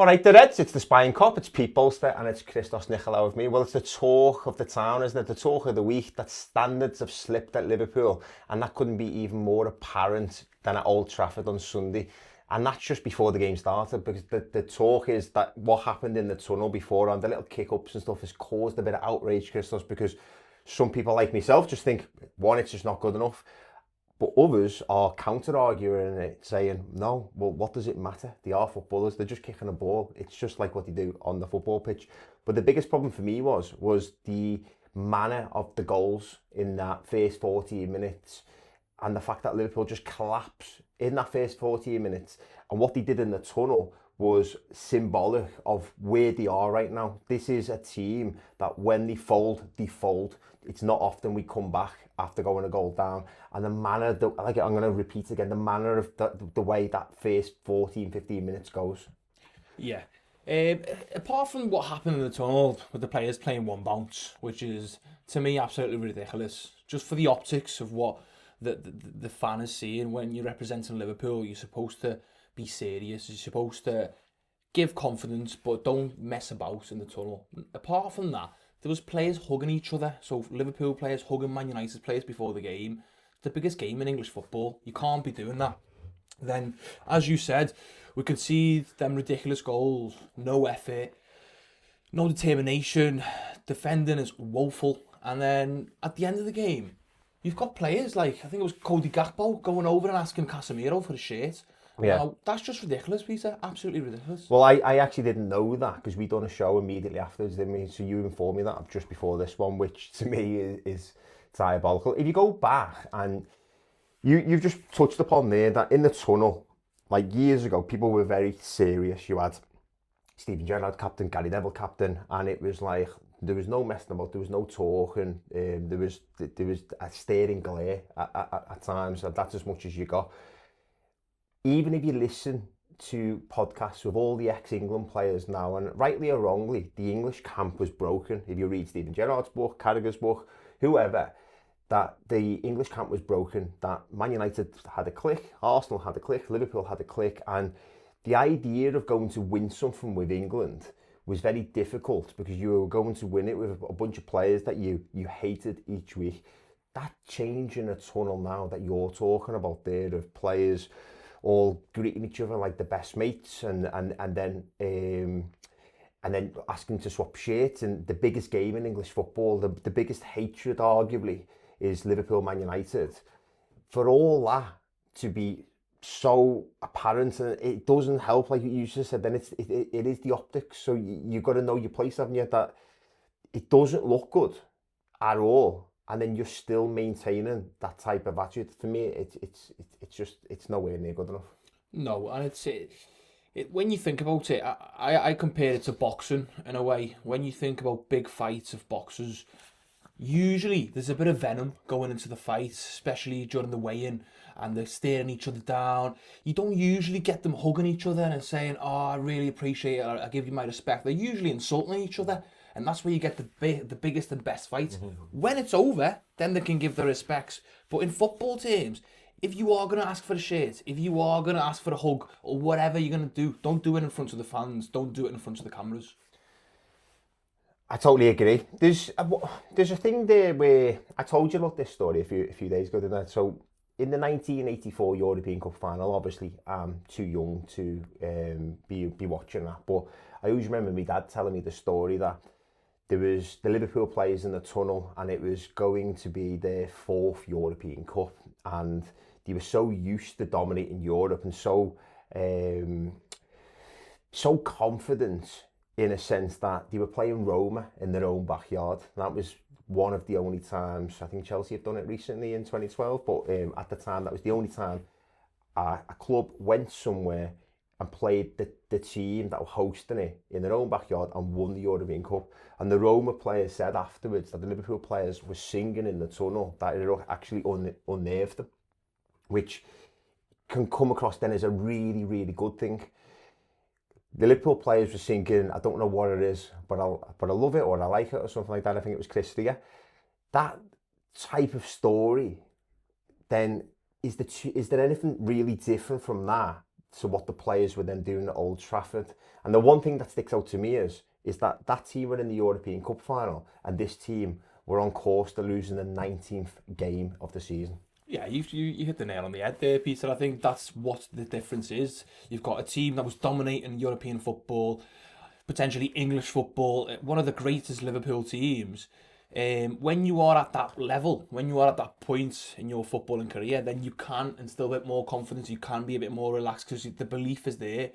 All right, the Reds, it's the Spion Kop, it's Pete Bolster, and it's Christos Nicolau with me. Well, it's the talk of the town, isn't it? The talk of the week, that standards have slipped at Liverpool, and that couldn't be even more apparent than at Old Trafford on Sunday. And that's just before the game started, because the talk is that what happened in the tunnel before, and the little kick-ups and stuff, has caused a bit of outrage, Christos, because some people like myself just think, one, it's just not good enough. But others are counter-arguing it, saying, no, well, what does it matter? They are footballers, they're just kicking a ball. It's just like what they do on the football pitch. But the biggest problem for me was the manner of the goals in that first 14 minutes, and the fact that Liverpool just collapsed in that first 14 minutes. And what they did in the tunnel was symbolic of where they are right now. This is a team that when they fold, they fold. It's not often we come back after going a goal down. And the manner, I'm going to repeat again, the manner of the way that first 14, 15 minutes goes. Yeah. Apart from what happened in the tunnel with the players playing one bounce, which is, to me, absolutely ridiculous. Just for the optics of what the fan is seeing when you're representing Liverpool, you're supposed to be serious, you're supposed to give confidence, but don't mess about in the tunnel. Apart from that, there was players hugging each other. So Liverpool players hugging Man United players before the game. The biggest game in English football. You can't be doing that. Then, as you said, we could see them ridiculous goals, no effort, no determination, defending is woeful. And then at the end of the game, you've got players like, I think it was Cody Gakpo, going over and asking Casemiro for a shirt. Yeah. Now, that's just ridiculous, Peter. Absolutely ridiculous. Well, I actually didn't know that, because we done a show immediately afterwards, didn't we? So you informed me that just before this one, which to me is diabolical. If you go back, and you've just touched upon there that in the tunnel, like years ago, people were very serious. You had Steven Gerrard captain, Gary Neville captain, and it was like, there was no messing about, there was no talking, there was a staring glare at times, and that's as much as you got. Even if you listen to podcasts with all the ex-England players now, and rightly or wrongly, the English camp was broken. If you read Steven Gerrard's book, Carragher's book, whoever, that the English camp was broken, that Man United had a click, Arsenal had a click, Liverpool had a click, and the idea of going to win something with England was very difficult, because you were going to win it with a bunch of players that you hated each week. That change in a tunnel now that you're talking about there, of players all greeting each other like the best mates, and then asking to swap shirts, and the biggest game in English football, the biggest hatred arguably, is Liverpool Man United. For all that to be so apparent, and it doesn't help, like you just said, then it is the optics. So you've got to know your place, haven't you? That it doesn't look good at all, and then you're still maintaining that type of attitude. For me, it's nowhere near good enough. No, and it's when you think about it, I compare it to boxing in a way. When you think about big fights of boxers, usually there's a bit of venom going into the fight, especially during the weigh-in, and they're staring each other down. You don't usually get them hugging each other and saying, oh, I really appreciate it, I give you my respect. They're usually insulting each other, and that's where you get the biggest and best fights. When it's over, then they can give their respects. But in football terms, if you are going to ask for a shirt, if you are going to ask for a hug, or whatever you're going to do, don't do it in front of the fans, don't do it in front of the cameras. I totally agree. There's a thing there where I told you about this story a few days ago, didn't I? So in the 1984 European Cup final, obviously I'm too young to be watching that, but I always remember my dad telling me the story that there was the Liverpool players in the tunnel, and it was going to be their 4th European Cup, and they were so used to dominating Europe and so confident, in a sense, that they were playing Roma in their own backyard. And that was one of the only times, I think Chelsea have done it recently in 2012, but at the time, that was the only time a club went somewhere and played the team that were hosting it in their own backyard and won the European Cup. And the Roma players said afterwards that the Liverpool players were singing in the tunnel, that it actually unnerved them, which can come across then as a really, really good thing. The Liverpool players were singing, I don't know what it is, but I love it, or I like it, or something like that. I think it was Christia. That type of story, then, is there anything really different from that to what the players were then doing at Old Trafford. And the one thing that sticks out to me is that team were in the European Cup final, and this team were on course to losing the 19th game of the season. Yeah, you hit the nail on the head there, Peter. I think that's what the difference is. You've got a team that was dominating European football, potentially English football, one of the greatest Liverpool teams. When you are at that level, when you are at that point in your footballing career, then you can instill a bit more confidence, you can be a bit more relaxed because the belief is there.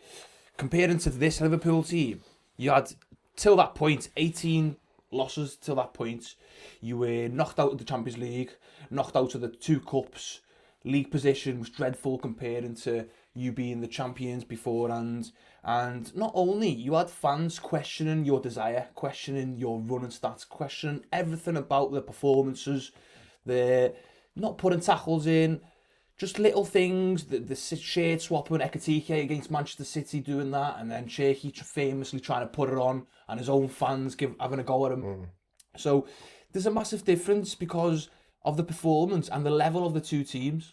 Comparing to this Liverpool team, you had, till that point, 18 losses till that point. You were knocked out of the Champions League, knocked out of the 2 cups. League position was dreadful comparing to you being the champions beforehand. And not only, you had fans questioning your desire, questioning your running stats, questioning everything about the performances, the not putting tackles in, just little things, the shirt swapping, Ekitike against Manchester City doing that, and then Cherky famously trying to put it on, and his own fans having a go at him. So there's a massive difference because of the performance and the level of the two teams.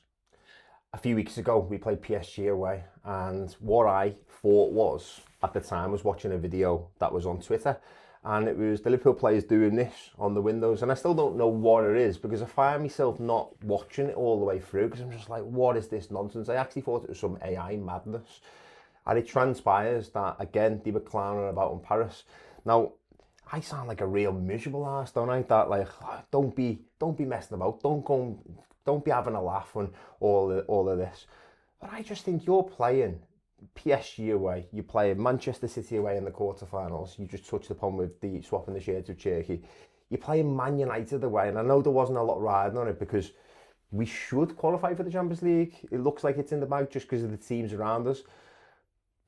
A few weeks ago, we played PSG away, and what I thought was, at the time, was watching a video that was on Twitter, and it was the Liverpool players doing this on the windows, and I still don't know what it is, because I find myself not watching it all the way through, because I'm just like, what is this nonsense? I actually thought it was some AI madness, and it transpires that, again, they were clowning about in Paris. Now, I sound like a real miserable ass, don't I? That, like, don't be messing about, don't be having a laugh and all of this. But I just think you're playing PSG away, you're playing Manchester City away in the quarterfinals. You just touched upon with the swapping the shirts with Cherky. You're playing Man United away, and I know there wasn't a lot riding on it because we should qualify for the Champions League. It looks like it's in the bag just because of the teams around us.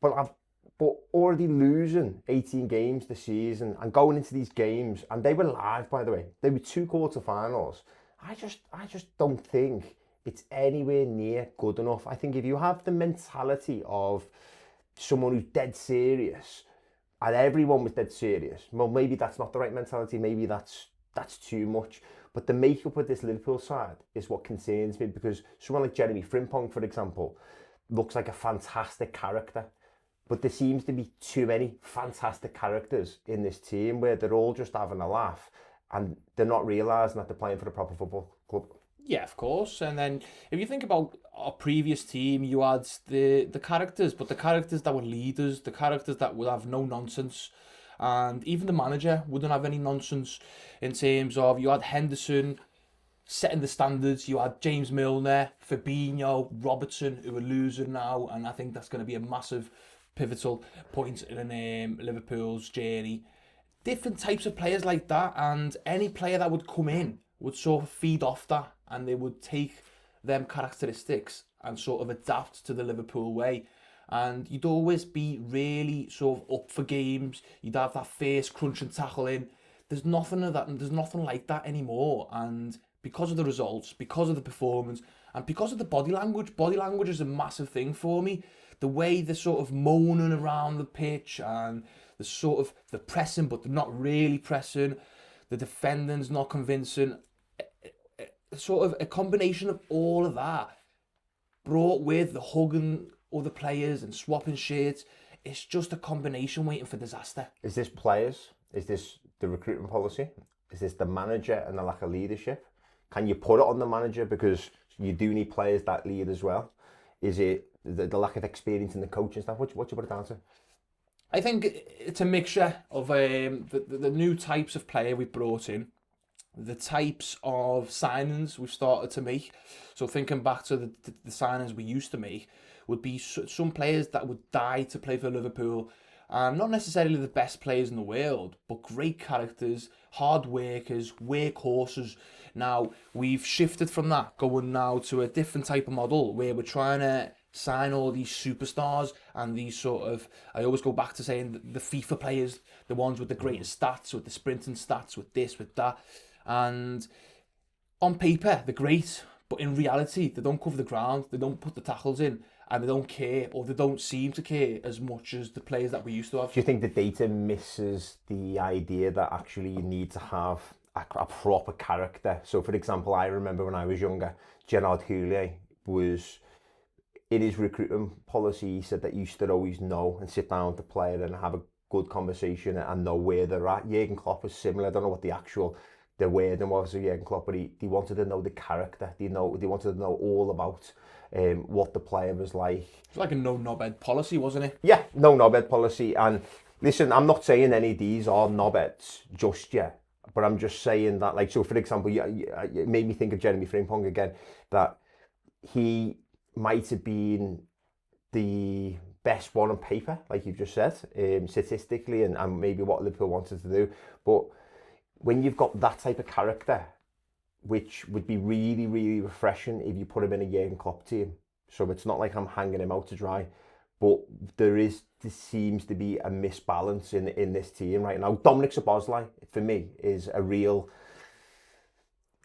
But already losing 18 games this season and going into these games, and they were live, by the way. They were 2 quarterfinals. I just don't think it's anywhere near good enough. I think if you have the mentality of someone who's dead serious, and everyone was dead serious, well, maybe that's not the right mentality. Maybe that's too much. But the makeup of this Liverpool side is what concerns me, because someone like Jeremy Frimpong, for example, looks like a fantastic character. But there seems to be too many fantastic characters in this team where they're all just having a laugh and they're not realising that they're playing for a proper football club. Yeah, of course. And then if you think about our previous team, you had the characters, but the characters that were leaders, the characters that would have no nonsense. And even the manager wouldn't have any nonsense in terms of, you had Henderson setting the standards, you had James Milner, Fabinho, Robertson, who are losing now, and I think that's going to be a massive pivotal point in Liverpool's journey. Different types of players like that, and any player that would come in would sort of feed off that, and they would take them characteristics and sort of adapt to the Liverpool way. And you'd always be really sort of up for games. You'd have that first crunch and tackle in. There's nothing of that, and there's nothing like that anymore. And because of the results, because of the performance, and because of the body language is a massive thing for me. The way they're sort of moaning around the pitch, and the sort of the pressing, but they're not really pressing. The defending's not convincing. Sort of a combination of all of that, brought with the hugging other players and swapping shirts. It's just a combination waiting for disaster. Is this players? Is this the recruitment policy? Is this the manager and the lack of leadership? Can you put it on the manager, because you do need players that lead as well? Is it the lack of experience in the coaching staff? What you put it down to? I think it's a mixture of the new types of player we've brought in, the types of signings we've started to make. So thinking back to the signings we used to make, would be some players that would die to play for Liverpool. Not necessarily the best players in the world, but great characters, hard workers, workhorses. Now, we've shifted from that, going now to a different type of model where we're trying to sign all these superstars and these sort of, I always go back to saying the FIFA players, the ones with the greatest stats, with the sprinting stats, with this, with that. And on paper, they're great, but in reality, they don't cover the ground, they don't put the tackles in, and they don't care, or they don't seem to care as much as the players that we used to have. Do you think the data misses the idea that actually you need to have a proper character? So, for example, I remember when I was younger, Gerard Houllier was in his recruitment policy, he said that you used to always know and sit down with the player and have a good conversation and know where they're at. Jurgen Klopp was similar. I don't know what the wording was of Jurgen Klopp, but he wanted to know the character. They wanted to know all about what the player was like. It's like a no knobhead policy, wasn't it? Yeah, no knobhead policy. And listen, I'm not saying any of these are knobheads just yet, but I'm just saying that, like, so for example, it made me think of Jeremy Frimpong again, that he might have been the best one on paper, like you've just said, statistically, and maybe what Liverpool wanted to do. But when you've got that type of character, which would be really, really refreshing if you put him in a Jurgen Klopp team. So it's not like I'm hanging him out to dry, but there seems to be a misbalance in this team right now. Dominic Szoboszlai, for me, is a real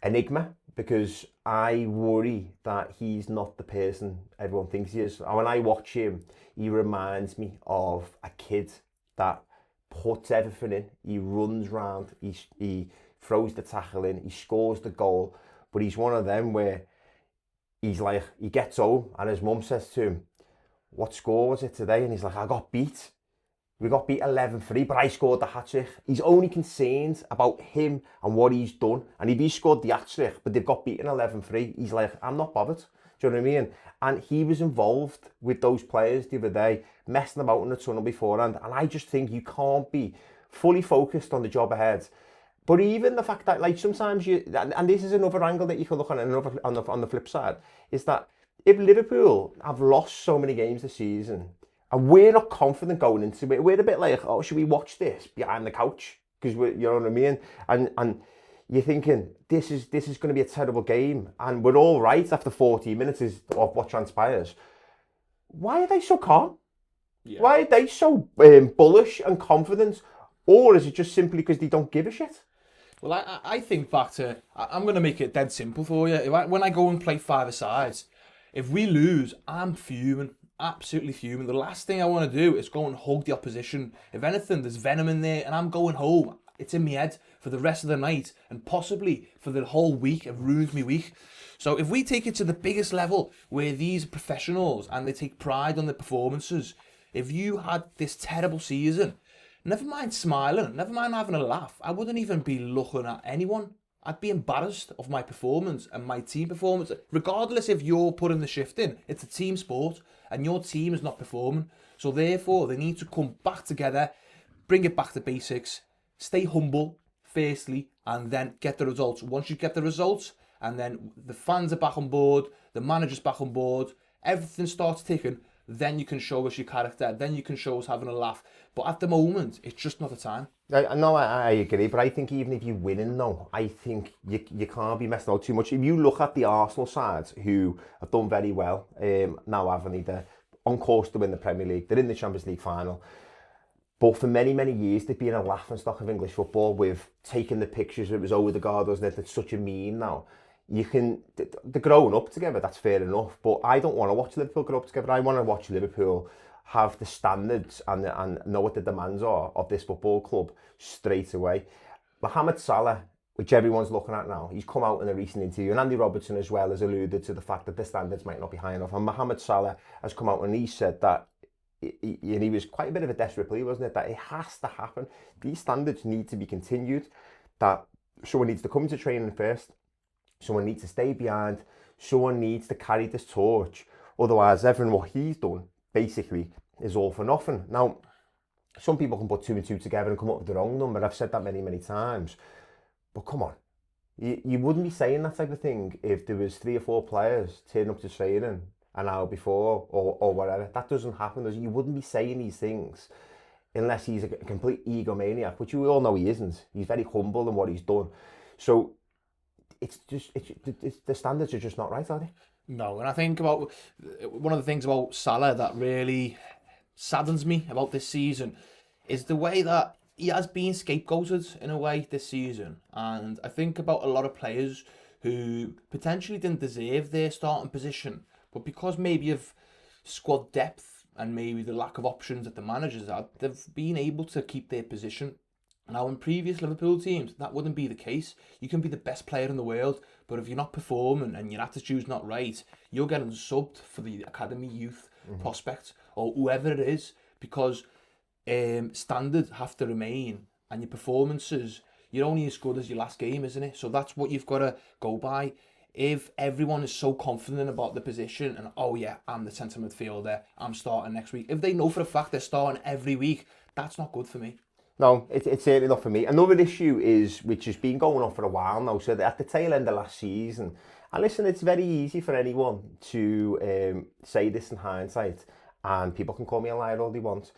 enigma, because I worry that he's not the person everyone thinks he is. And when I watch him, he reminds me of a kid that puts everything in. He runs round, he throws the tackle in, he scores the goal, but he's one of them where he's like, he gets home and his mum says to him, what score was it today? And he's like, I got beat. We got beat 11-3, but I scored the hat-trick. He's only concerned about him and what he's done. And if he scored the hat-trick, but they've got beaten 11-3, he's like, I'm not bothered. Do you know what I mean? And he was involved with those players the other day, messing about in the tunnel beforehand. And I just think you can't be fully focused on the job ahead. But even the fact that, like, sometimes and this is another angle that you can look at on the flip side, is that if Liverpool have lost so many games this season, and we're not confident going into it, we're a bit like, oh, should we watch this behind the couch? Because you know what I mean? And you're thinking, this is going to be a terrible game, and we're all right after 40 minutes of what transpires. Why are they so calm? Yeah. Why are they so bullish and confident? Or is it just simply because they don't give a shit? Well, I think back to, I'm going to make it dead simple for you. When I go and play five-a-sides, if we lose, I'm fuming. Absolutely fuming. The last thing I want to do is go and hug the opposition. If anything, there's venom in there and I'm going home. It's in my head for the rest of the night and possibly for the whole week. It ruins my week. So if we take it to the biggest level, where these professionals and they take pride on their performances, if you had this terrible season, never mind smiling, never mind having a laugh, I wouldn't even be looking at anyone. I'd be embarrassed of my performance and my team performance. Regardless if you're putting the shift in, it's a team sport and your team is not performing. So therefore, they need to come back together, bring it back to basics, stay humble, firstly, and then get the results. Once you get the results, and then the fans are back on board, the manager's back on board, everything starts ticking, then you can show us your character, then you can show us having a laugh. But at the moment, it's just not the time. No, I agree, but I think even if you're winning though, I think you can't be messing out too much. If you look at the Arsenal side, who have done very well, now haven't they? They're on course to win the Premier League, they're in the Champions League final. But for many, many years, they've been a laughingstock of English football with taking the pictures. It was Odegaard, wasn't it? It's such a meme now. They're growing up together, that's fair enough, but I don't want to watch Liverpool grow up together. I want to watch Liverpool have the standards and know what the demands are of this football club straight away. Mohamed Salah, which everyone's looking at now, he's come out in a recent interview, and Andy Robertson as well has alluded to the fact that the standards might not be high enough. And Mohamed Salah has come out and he said that, and he was quite a bit of a desperate plea, wasn't it, that it has to happen. These standards need to be continued, that someone needs to come to training first, someone needs to stay behind, someone needs to carry this torch. Otherwise, everything what he's done basically is all for nothing. Now, some people can put two and two together and come up with the wrong number. I've said that many, many times. But come on, you wouldn't be saying that type of thing if there was 3 or 4 players turning up to training an hour before or whatever. That doesn't happen. You wouldn't be saying these things unless he's a complete egomaniac, which we all know he isn't. He's very humble in what he's done. So it's the standards are just not right, are they? No, and I think about one of the things about Salah that really saddens me about this season is the way that he has been scapegoated in a way this season. And I think about a lot of players who potentially didn't deserve their starting position, but because maybe of squad depth and maybe the lack of options that the managers had, they've been able to keep their position. Now, in previous Liverpool teams, that wouldn't be the case. You can be the best player in the world, but if you're not performing and your attitude's not right, you're getting subbed for the academy youth prospect or whoever it is, because standards have to remain, and your performances, you're only as good as your last game, isn't it? So that's what you've got to go by. If everyone is so confident about the position and, oh yeah, I'm the centre midfielder, I'm starting next week. If they know for a fact they're starting every week, that's not good for me. No, it's certainly not for me. Another issue is, which has been going on for a while now, so at the tail end of last season, and listen, it's very easy for anyone to say this in hindsight, and people can call me a liar all they want.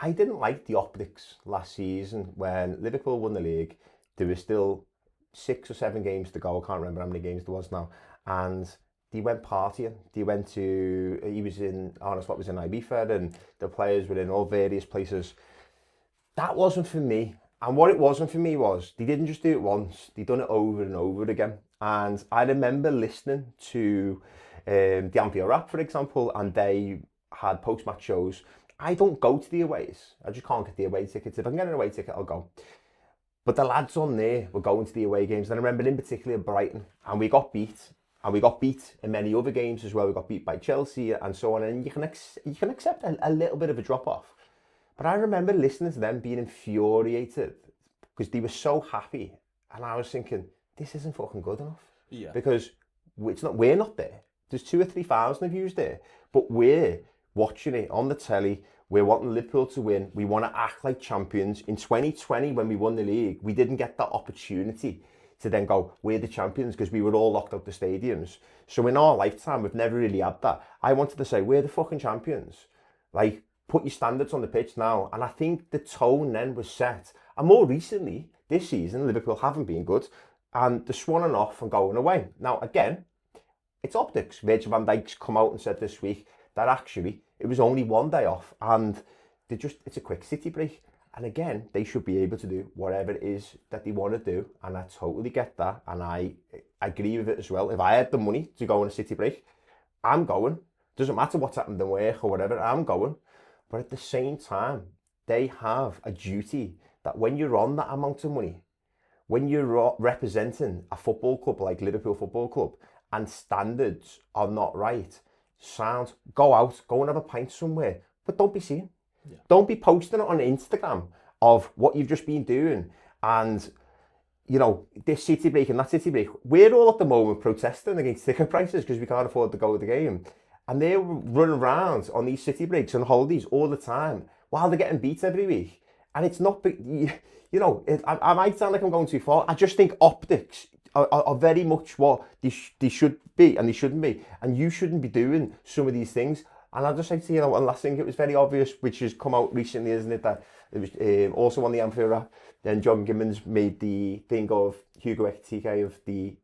I didn't like the optics last season when Liverpool won the league. There were still 6 or 7 games to go. I can't remember how many games there was now. And they went partying. He was in, Arne Slot was in Ibiza, and the players were in all various places. That wasn't for me. And what it wasn't for me was, they didn't just do it once, they done it over and over again. And I remember listening to the Anfield Rap, for example, and they had post-match shows. I don't go to the aways. I just can't get the away tickets. If I can get an away ticket, I'll go. But the lads on there were going to the away games. And I remember in particular Brighton, and we got beat. And we got beat in many other games as well. We got beat by Chelsea and so on. And you can accept a little bit of a drop-off. But I remember listening to them being infuriated because they were so happy. And I was thinking, this isn't fucking good enough. Yeah. Because we're not there. There's 2,000 or 3,000 of yous there. But we're watching it on the telly. We're wanting Liverpool to win. We want to act like champions. In 2020, when we won the league, we didn't get that opportunity to then go, we're the champions, because we were all locked out the stadiums. So in our lifetime, we've never really had that. I wanted to say, we're the fucking champions. Like, put your standards on the pitch now. And I think the tone then was set. And more recently, this season, Liverpool haven't been good. And they're swanning off and going away. Now, again, it's optics. Virgil van Dijk's come out and said this week that actually it was only one day off. And it's a quick city break. And again, they should be able to do whatever it is that they want to do. And I totally get that. And I agree with it as well. If I had the money to go on a city break, I'm going. Doesn't matter what's happened in work or whatever, I'm going. But at the same time, they have a duty that when you're on that amount of money, when you're representing a football club like Liverpool Football Club and standards are not right, go out, go and have a pint somewhere, but don't be seen. Yeah. Don't be posting it on Instagram of what you've just been doing and, you know, this city break and that city break. We're all at the moment protesting against ticket prices because we can't afford to go to the game. And they're running around on these city breaks and holidays all the time while they're getting beat every week. And it's not, you know, I might sound like I'm going too far. I just think optics are very much what they should be and they shouldn't be. And you shouldn't be doing some of these things. And I'll just say to you, one last thing, it was very obvious, which has come out recently, isn't it, that it was also on the Anfield Rap. Then John Gibbons made the thing of Hugo Ekitike of the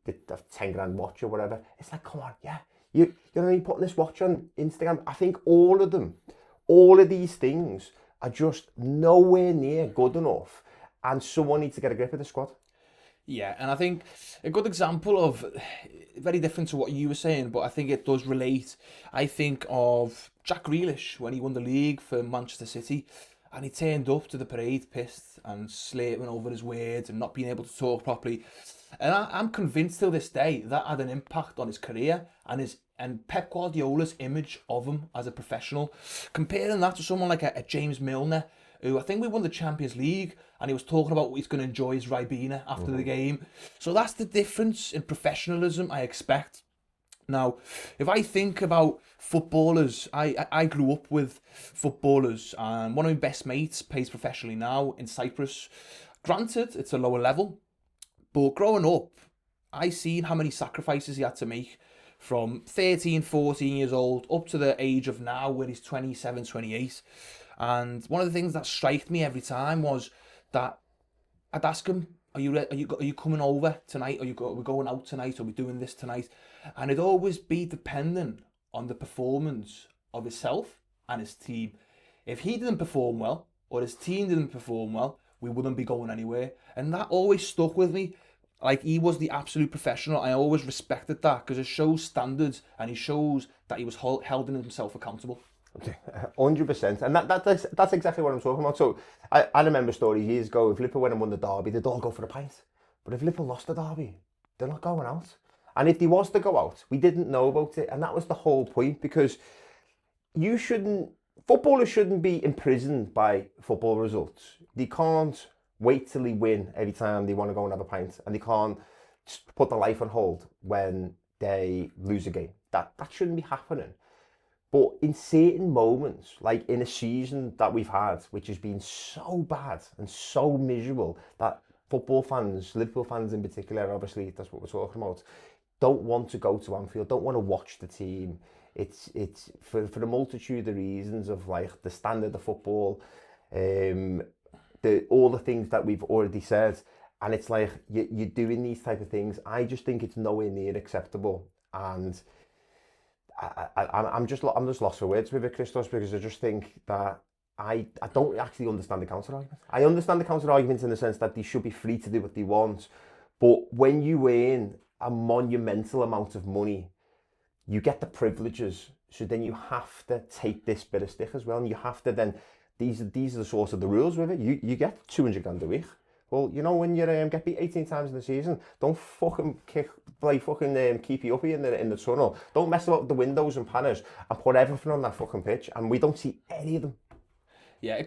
10 grand watch or whatever. It's like, come on, yeah. You know what I mean? Putting this watch on Instagram. I think all of these things are just nowhere near good enough. And someone needs to get a grip of the squad. Yeah, and I think a good example of, very different to what you were saying, but I think it does relate. I think of Jack Grealish when he won the league for Manchester City, and he turned up to the parade pissed and slating over his words and not being able to talk properly. And I'm convinced till this day that had an impact on his career and Pep Guardiola's image of him as a professional. Comparing that to someone like a James Milner, who I think we won the Champions League, and he was talking about he's going to enjoy his Ribena after the game. So that's the difference in professionalism I expect. Now, if I think about footballers, I grew up with footballers, and one of my best mates plays professionally now in Cyprus. Granted, it's a lower level, but growing up, I seen how many sacrifices he had to make from 13, 14 years old up to the age of now where he's 27, 28. And one of the things that struck me every time was that I'd ask him, are you coming over tonight? Are we going out tonight? Are we doing this tonight? And it'd always be dependent on the performance of himself and his team. If he didn't perform well, or his team didn't perform well, we wouldn't be going anywhere. And that always stuck with me. Like, he was the absolute professional. I always respected that because it shows standards and he shows that he was holding himself accountable. 100%, and that's exactly what I'm talking about. So I remember stories years ago. If Liverpool went and won the derby, they'd all go for a pint. But if Liverpool lost the derby, they're not going out. And if he was to go out, we didn't know about it. And that was the whole point, because footballers shouldn't be imprisoned by football results. They can't wait till they win every time they want to go and have a pint. And they can't put their life on hold when they lose a game. That shouldn't be happening. But in certain moments, like in a season that we've had, which has been so bad and so miserable, that football fans, Liverpool fans in particular, obviously that's what we're talking about, don't want to go to Anfield, don't want to watch the team. It's for a multitude of reasons, of like the standard of football, all the things that we've already said. And it's like you're doing these type of things. I just think it's nowhere near acceptable. And I'm just lost for words with it, Christos, because I just think that I don't actually understand the counter argument. I understand the counter argument in the sense that they should be free to do what they want, but when you earn a monumental amount of money, you get the privileges. So then you have to take this bit of stick as well, and you have to then these are the sort of the rules with it. You get 200 grand a week. Well, you know, when you get beat 18 times in the season, don't fucking play keepy-uppie in the tunnel. Don't mess about the windows and panners and put everything on that fucking pitch. And we don't see any of them. Yeah,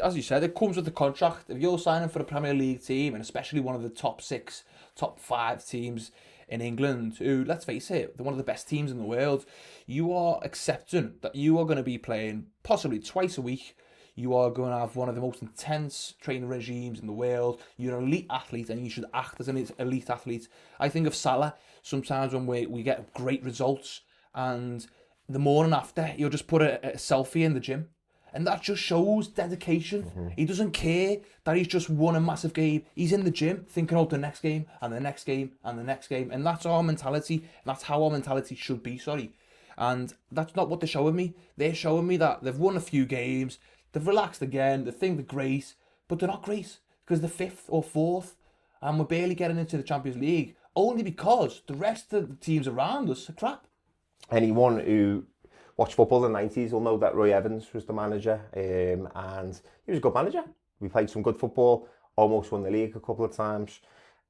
as you said, it comes with the contract. If you're signing for a Premier League team, and especially one of the top 6, top 5 teams in England, who, let's face it, they're one of the best teams in the world, you are accepting that you are going to be playing possibly twice a week. You are going to have one of the most intense training regimes in the world. You're an elite athlete, and you should act as an elite athlete. I think of Salah sometimes when we get great results, and the morning after, he'll just put a selfie in the gym. And that just shows dedication. Mm-hmm. He doesn't care that he's just won a massive game. He's in the gym thinking about the next game and the next game and the next game. And that's our mentality. And that's how our mentality should be, And that's not what they're showing me. They're showing me that they've won a few games. They've relaxed again. They think they're great. But they're not great because they're 5th or 4th. And we're barely getting into the Champions League. Only because the rest of the teams around us are crap. Anyone who watched football in the 90s will know that Roy Evans was the manager, and he was a good manager. We played some good football, almost won the league a couple of times.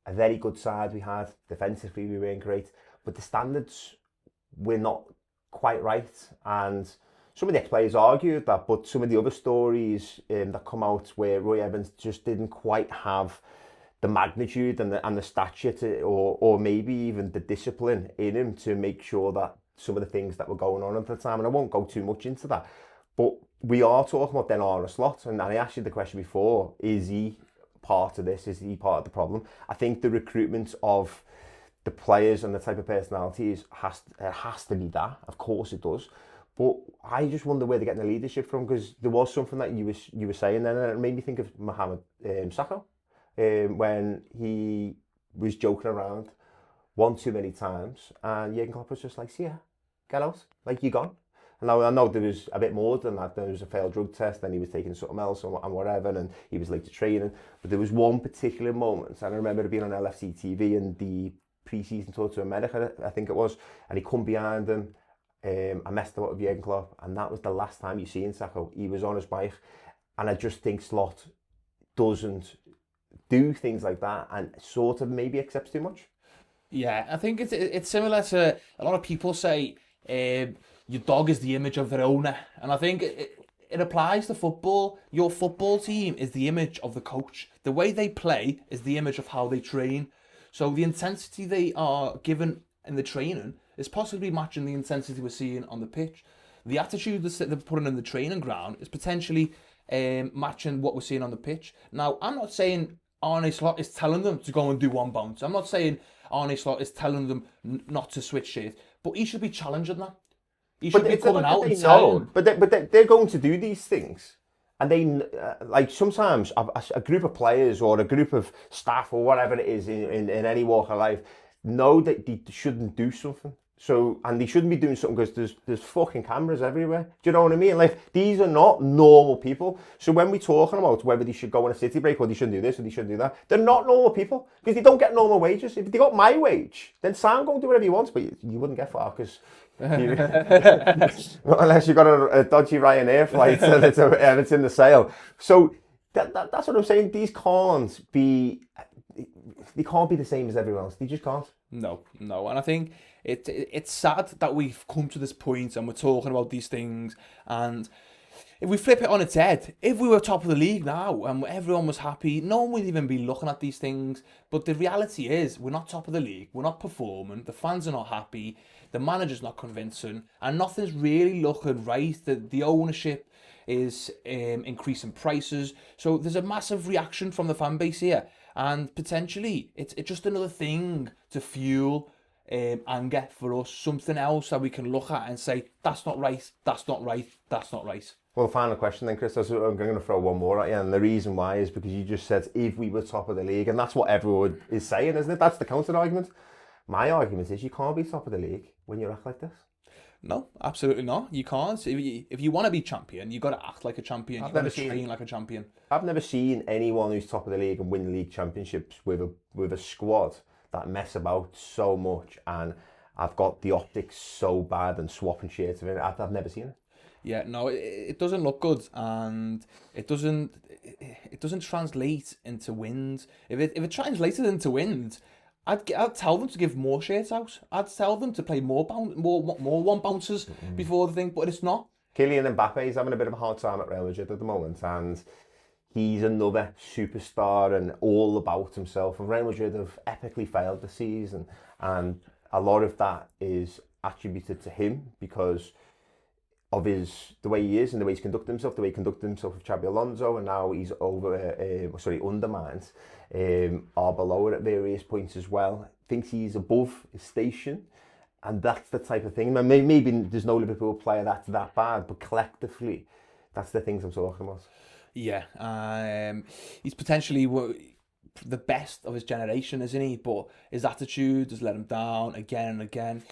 A very good side we had. Defensively, we weren't great, but the standards were not quite right. And some of the ex-players argued that, but some of the other stories that come out where Roy Evans just didn't quite have the magnitude and the stature or maybe even the discipline in him to make sure that some of the things that were going on at the time, and I won't go too much into that, but we are talking about Arne Slot, and I asked you the question before, is he part of this? Is he part of the problem? I think the recruitment of the players and the type of personalities has to be that. Of course it does. But I just wonder where they're getting the leadership from, because there was something that you were saying then, and it made me think of Mohamed Sakho, when he was joking around one too many times, and Jurgen Klopp was just like, see ya, get out, like, you're gone. And I know there was a bit more than that. There was a failed drug test, then he was taking something else and whatever, and he was late to training. But there was one particular moment, and I remember it being on LFC TV in the pre-season tour to America, I think it was, and he come behind him. I messed up with Jurgen Klopp, and that was the last time you see in Sakho. He was on his bike, and I just think Slot doesn't do things like that, and sort of maybe accepts too much. Yeah, I think it's similar to a lot of people say your dog is the image of their owner, and I think it applies to football. Your football team is the image of the coach. The way they play is the image of how they train. So the intensity they are given in the training is possibly matching the intensity we're seeing on the pitch. The attitude that they're putting in the training ground is potentially matching what we're seeing on the pitch. Now, I'm not saying Arne Slot is telling them to go and do one bounce. I'm not saying Arne Slot is telling them not to switch shit, but he should be challenging that. He should be coming out and saying... But they're going to do these things. And they, like, sometimes a group of players or a group of staff or whatever it is in any walk of life know that they shouldn't do something. So, and they shouldn't be doing something because there's fucking cameras everywhere. Do you know what I mean? Like, these are not normal people. So when we're talking about whether they should go on a city break or they shouldn't do this or they shouldn't do that, they're not normal people because they don't get normal wages. If they got my wage, then Sam go and do whatever he wants, but you wouldn't get far because... unless you got a dodgy Ryanair flight and it's in the sale. So that's what I'm saying. These can't be they can't be the same as everyone else. They just can't. No, and I think it's sad that we've come to this point and we're talking about these things. And if we flip it on its head, if we were top of the league now and everyone was happy, no one would even be looking at these things. But the reality is, we're not top of the league, we're not performing, the fans are not happy, the manager's not convincing, and nothing's really looking right. The ownership is increasing prices. So there's a massive reaction from the fan base here. And potentially, it's just another thing to fuel anger for us, something else that we can look at and say, that's not right, that's not right, that's not right. Well, final question then, Chris. I'm going to throw one more at you, and the reason why is because you just said if we were top of the league, and that's what everyone is saying, isn't it? That's the counter argument. My argument is you can't be top of the league when you act like this. No, absolutely not. You can't. If you want to be champion, you've got to act like a champion. You've got to train like a champion. I've never seen anyone who's top of the league and win league championships with a squad that mess about so much, and I've got the optics so bad and swapping shirts of it. I've never seen it. Yeah, no, it doesn't look good, and it doesn't translate into wins. If it translated into wins, I'd tell them to give more shirts out. I'd tell them to play more one bouncers before the thing, but it's not. Kylian Mbappe is having a bit of a hard time at Real Madrid at the moment, and he's another superstar and all about himself. And Real Madrid have epically failed this season, and a lot of that is attributed to him because of the way he is and the way he's conducted himself, the way he conducted himself with Xabi Alonso, and now he's undermined Arbeloa at various points as well. Thinks he's above his station, and that's the type of thing. Maybe there's no Liverpool player that's that bad, but collectively, that's the things I'm talking about. Yeah, he's potentially the best of his generation, isn't he? But his attitude has let him down again and again.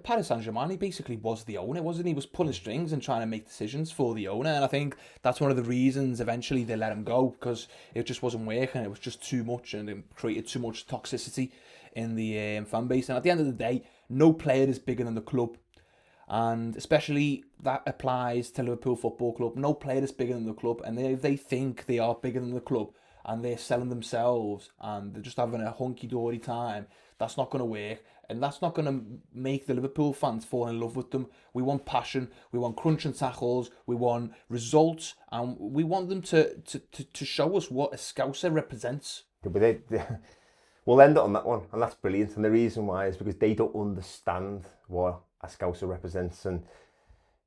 Paris Saint-Germain, he basically was the owner, wasn't he? He was pulling strings and trying to make decisions for the owner, and I think that's one of the reasons eventually they let him go, because it just wasn't working. It was just too much, and it created too much toxicity in the fan base. And at the end of the day, no player is bigger than the club. And especially that applies to Liverpool Football Club. No player is bigger than the club, and they think they are bigger than the club, and they're selling themselves, and they're just having a hunky-dory time. That's not going to work, and that's not going to make the Liverpool fans fall in love with them. We want passion, we want crunch and tackles, we want results, and we want them to show us what a Scouser represents. We'll end it on that one, and that's brilliant. And the reason why is because they don't understand what a Scouser represents, and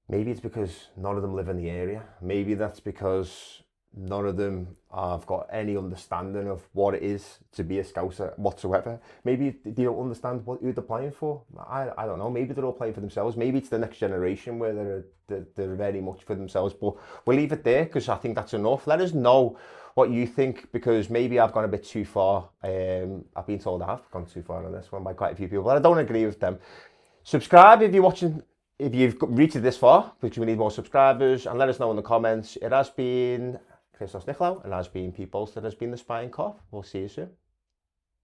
maybe it's because none of them live in the area. Maybe that's because none of them have got any understanding of what it is to be a Scouser whatsoever. Maybe they don't understand who they're playing for. I don't know. Maybe they're all playing for themselves. Maybe it's the next generation where they're very much for themselves. But we'll leave it there because I think that's enough. Let us know what you think, because maybe I've gone a bit too far. I've been told I have gone too far on this one by quite a few people, but I don't agree with them. Subscribe if you're watching. If you've reached it this far, because we need more subscribers, and let us know in the comments. It has been Christos Nicolau, and has been Pete Bolster, has been the Spion Kop. We'll see you soon.